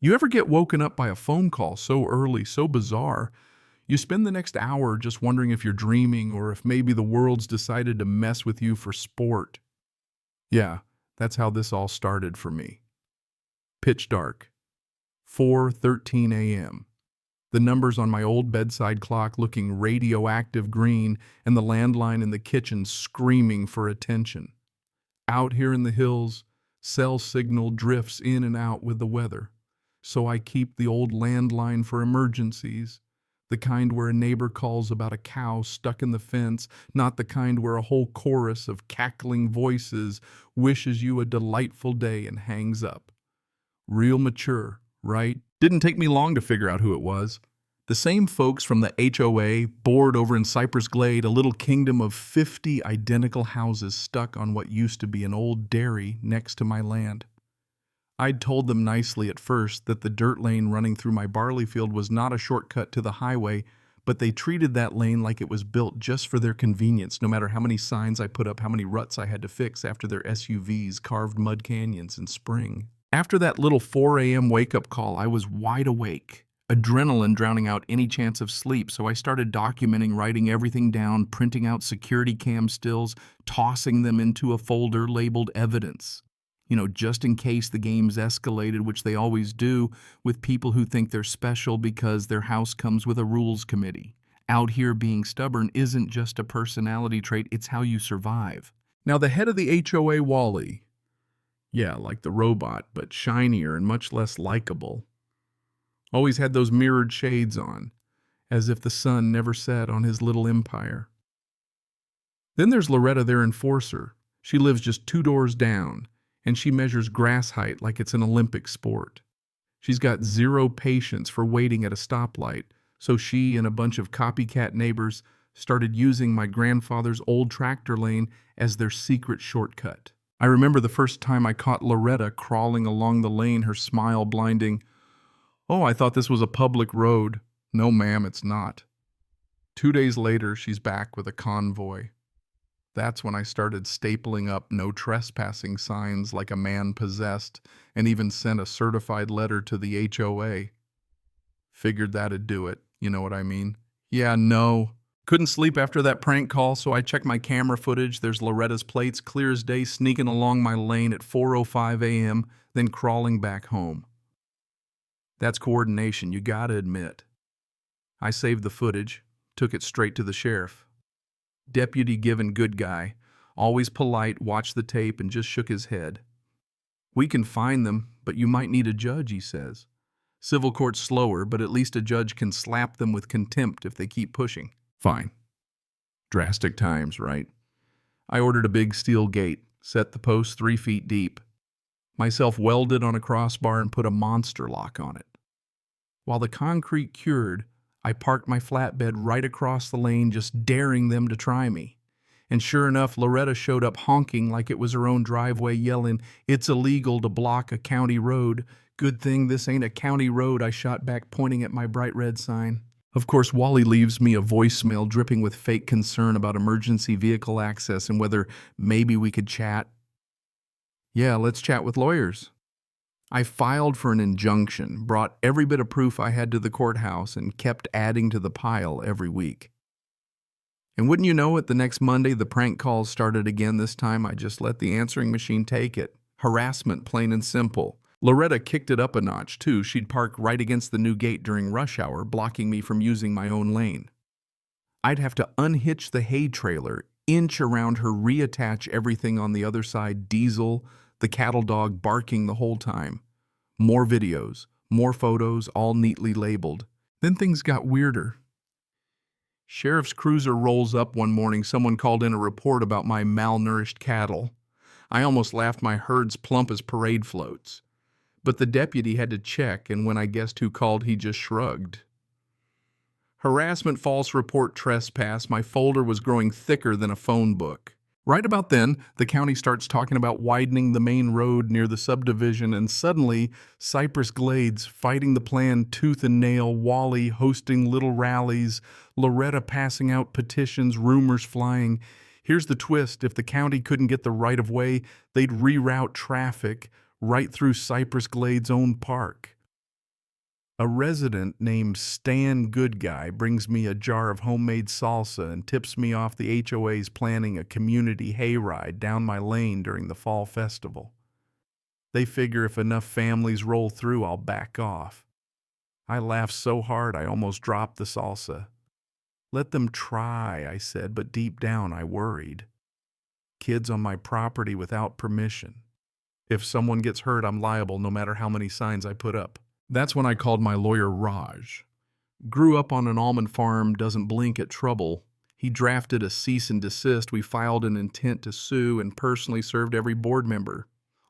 You ever get woken up by a phone call so early, so bizarre, you spend the next hour just wondering if you're dreaming or if maybe the world's decided to mess with you for sport? Yeah, that's how this all started for me. Pitch dark, 4:13 a.m. The numbers on my old bedside clock looking radioactive green and the landline in the kitchen screaming for attention. Out here in the hills, cell signal drifts in and out with the weather. So I keep the old landline for emergencies, the kind where a neighbor calls about a cow stuck in the fence, not the kind where a whole chorus of cackling voices wishes you a delightful day and hangs up. Real mature, right? Didn't take me long to figure out who it was. The same folks from the HOA, bored over in Cypress Glade, a little kingdom of 50 identical houses stuck on what used to be an old dairy next to my land. I'd told them nicely at first that the dirt lane running through my barley field was not a shortcut to the highway, but they treated that lane like it was built just for their convenience, no matter how many signs I put up, how many ruts I had to fix after their SUVs carved mud canyons in spring. After that little 4 a.m. wake-up call, I was wide awake, adrenaline drowning out any chance of sleep, so I started documenting, writing everything down, printing out security cam stills, tossing them into a folder labeled evidence. Just in case the game's escalated, which they always do, with people who think they're special because their house comes with a rules committee. Out here, being stubborn isn't just a personality trait, it's how you survive. Now, the head of the HOA, Wally, yeah, like the robot, but shinier and much less likable, always had those mirrored shades on, as if the sun never set on his little empire. Then there's Loretta, their enforcer. She lives just 2 doors down, and she measures grass height like it's an Olympic sport. She's got zero patience for waiting at a stoplight, so she and a bunch of copycat neighbors started using my grandfather's old tractor lane as their secret shortcut. I remember the first time I caught Loretta crawling along the lane, her smile blinding. "Oh, I thought this was a public road." "No, ma'am, it's not." 2 days later, she's back with a convoy. That's when I started stapling up no trespassing signs like a man possessed and even sent a certified letter to the HOA. Figured that'd do it, you know what I mean? Yeah, no. Couldn't sleep after that prank call, so I checked my camera footage. There's Loretta's plates, clear as day, sneaking along my lane at 4:05 a.m., then crawling back home. That's coordination, you gotta admit. I saved the footage, took it straight to the sheriff. Deputy given good guy, always polite, watched the tape and just shook his head. "We can find them, but you might need a judge," he says. "Civil court's slower, but at least a judge can slap them with contempt if they keep pushing." Fine. Drastic times, right? I ordered a big steel gate, set the post 3 feet deep. Myself welded on a crossbar and put a monster lock on it. While the concrete cured, I parked my flatbed right across the lane, just daring them to try me. And sure enough, Loretta showed up honking like it was her own driveway, yelling, "It's illegal to block a county road." "Good thing this ain't a county road," I shot back, pointing at my bright red sign. Of course, Wally leaves me a voicemail dripping with fake concern about emergency vehicle access and whether maybe we could chat. Yeah, let's chat with lawyers. I filed for an injunction, brought every bit of proof I had to the courthouse, and kept adding to the pile every week. And wouldn't you know it, the next Monday the prank calls started again. This time I just let the answering machine take it. Harassment, plain and simple. Loretta kicked it up a notch, too. She'd park right against the new gate during rush hour, blocking me from using my own lane. I'd have to unhitch the hay trailer, inch around her, reattach everything on the other side, diesel, the cattle dog barking the whole time. More videos, more photos, all neatly labeled. Then things got weirder. Sheriff's cruiser rolls up one morning. Someone called in a report about my malnourished cattle. I almost laughed, my herd's plump as parade floats. But the deputy had to check, and when I guessed who called, he just shrugged. Harassment, false report, trespass. My folder was growing thicker than a phone book. Right about then, the county starts talking about widening the main road near the subdivision, and suddenly, Cypress Glades fighting the plan tooth and nail, Wally hosting little rallies, Loretta passing out petitions, rumors flying. Here's the twist: if the county couldn't get the right-of-way, they'd reroute traffic right through Cypress Glades' own park. A resident named Stan Goodguy brings me a jar of homemade salsa and tips me off the HOA's planning a community hayride down my lane during the fall festival. They figure if enough families roll through, I'll back off. I laughed so hard I almost dropped the salsa. Let them try, I said, but deep down I worried. Kids on my property without permission. If someone gets hurt, I'm liable no matter how many signs I put up. That's when I called my lawyer Raj. Grew up on an almond farm, doesn't blink at trouble. He drafted a cease and desist. We filed an intent to sue and personally served every board member.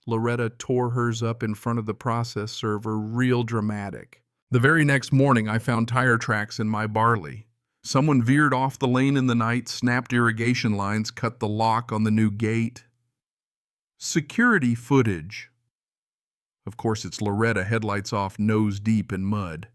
Loretta tore hers up in front of the process server, real dramatic. The very next morning, I found tire tracks in my barley. Someone veered off the lane in the night, snapped irrigation lines, cut the lock on the new gate. Security footage. Of course, it's Loretta, headlights off, nose deep in mud.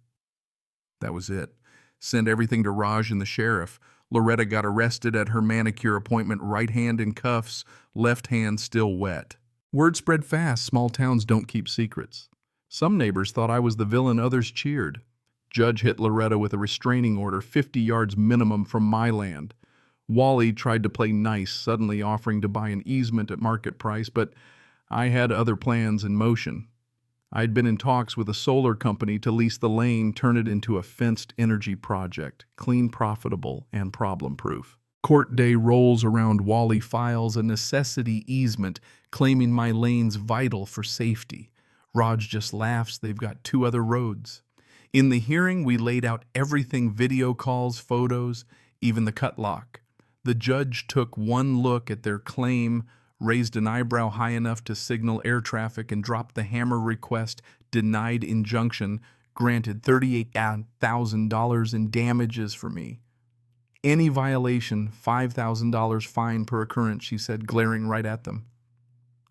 That was it. Sent everything to Raj and the sheriff. Loretta got arrested at her manicure appointment, right hand in cuffs, left hand still wet. Word spread fast. Small towns don't keep secrets. Some neighbors thought I was the villain, others cheered. Judge hit Loretta with a restraining order, 50 yards minimum from my land. Wally tried to play nice, suddenly offering to buy an easement at market price, but I had other plans in motion. I'd been in talks with a solar company to lease the lane, turn it into a fenced energy project, clean, profitable, and problem-proof. Court day rolls around. Wally files a necessity easement, claiming my lane's vital for safety. Raj just laughs. They've got 2 other roads. In the hearing, we laid out everything: video calls, photos, even the cut lock. The judge took one look at their claim, raised an eyebrow high enough to signal air traffic, and dropped the hammer request, denied injunction, granted $38,000 in damages for me. Any violation, $5,000 fine per occurrence, she said, glaring right at them.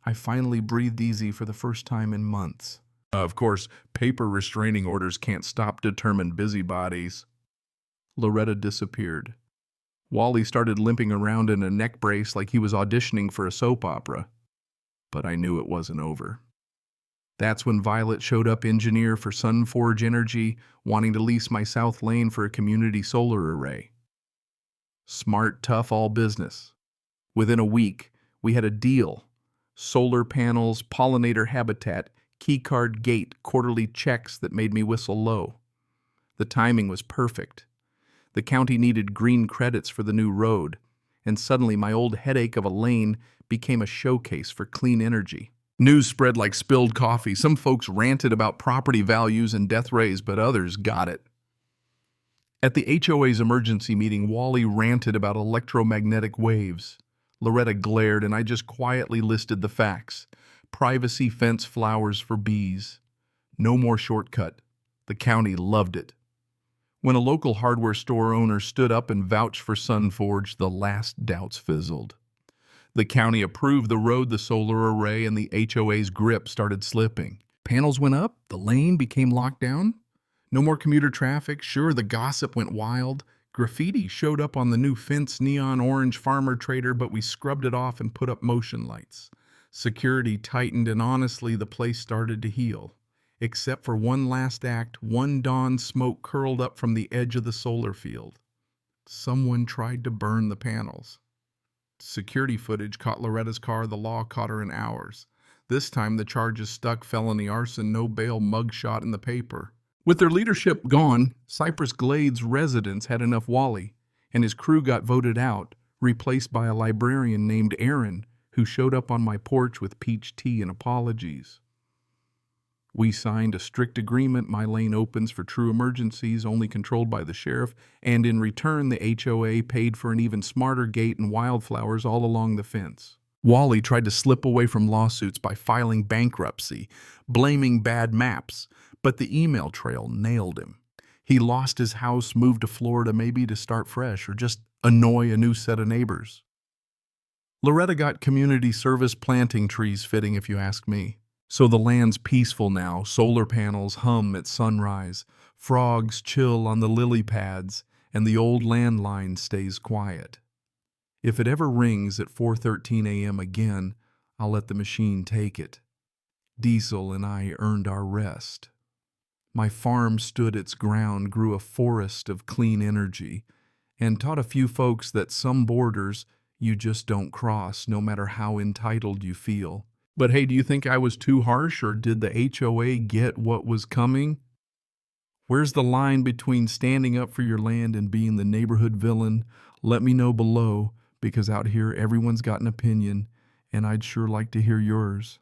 I finally breathed easy for the first time in months. Of course, paper restraining orders can't stop determined busybodies. Loretta disappeared. Wally started limping around in a neck brace like he was auditioning for a soap opera. But I knew it wasn't over. That's when Violet showed up, engineer for SunForge Energy, wanting to lease my south lane for a community solar array. Smart, tough, all business. Within a week, we had a deal. Solar panels, pollinator habitat, keycard gate, quarterly checks that made me whistle low. The timing was perfect. The county needed green credits for the new road, and suddenly my old headache of a lane became a showcase for clean energy. News spread like spilled coffee. Some folks ranted about property values and death rays, but others got it. At the HOA's emergency meeting, Wally ranted about electromagnetic waves. Loretta glared, and I just quietly listed the facts. Privacy fence, flowers for bees. No more shortcut. The county loved it. When a local hardware store owner stood up and vouched for SunForge, the last doubts fizzled. The county approved the road, the solar array, and the HOA's grip started slipping. Panels went up, the lane became locked down. No more commuter traffic. Sure, the gossip went wild. Graffiti showed up on the new fence, neon orange farmer trader, but we scrubbed it off and put up motion lights. Security tightened, and honestly, the place started to heal. Except for one last act, one dawn, smoke curled up from the edge of the solar field. Someone tried to burn the panels. Security footage caught Loretta's car. The law caught her in hours. This time the charges stuck: felony arson, no bail, mugshot in the paper. With their leadership gone, Cypress Glades residents had enough. Wally and his crew got voted out, replaced by a librarian named Aaron, who showed up on my porch with peach tea and apologies. We signed a strict agreement. My lane opens for true emergencies, only controlled by the sheriff, and in return the HOA paid for an even smarter gate and wildflowers all along the fence. Wally tried to slip away from lawsuits by filing bankruptcy, blaming bad maps, but the email trail nailed him. He lost his house, moved to Florida, maybe to start fresh or just annoy a new set of neighbors. Loretta got community service planting trees fitting, if you ask me. So the land's peaceful now. Solar panels hum at sunrise. Frogs chill on the lily pads, and the old landline stays quiet. If it ever rings at 4:13 a.m. again, I'll let the machine take it. Diesel and I earned our rest. My farm stood its ground, grew a forest of clean energy, and taught a few folks that some borders you just don't cross, no matter how entitled you feel. But hey, do you think I was too harsh, or did the HOA get what was coming? Where's the line between standing up for your land and being the neighborhood villain? Let me know below, because out here everyone's got an opinion, and I'd sure like to hear yours.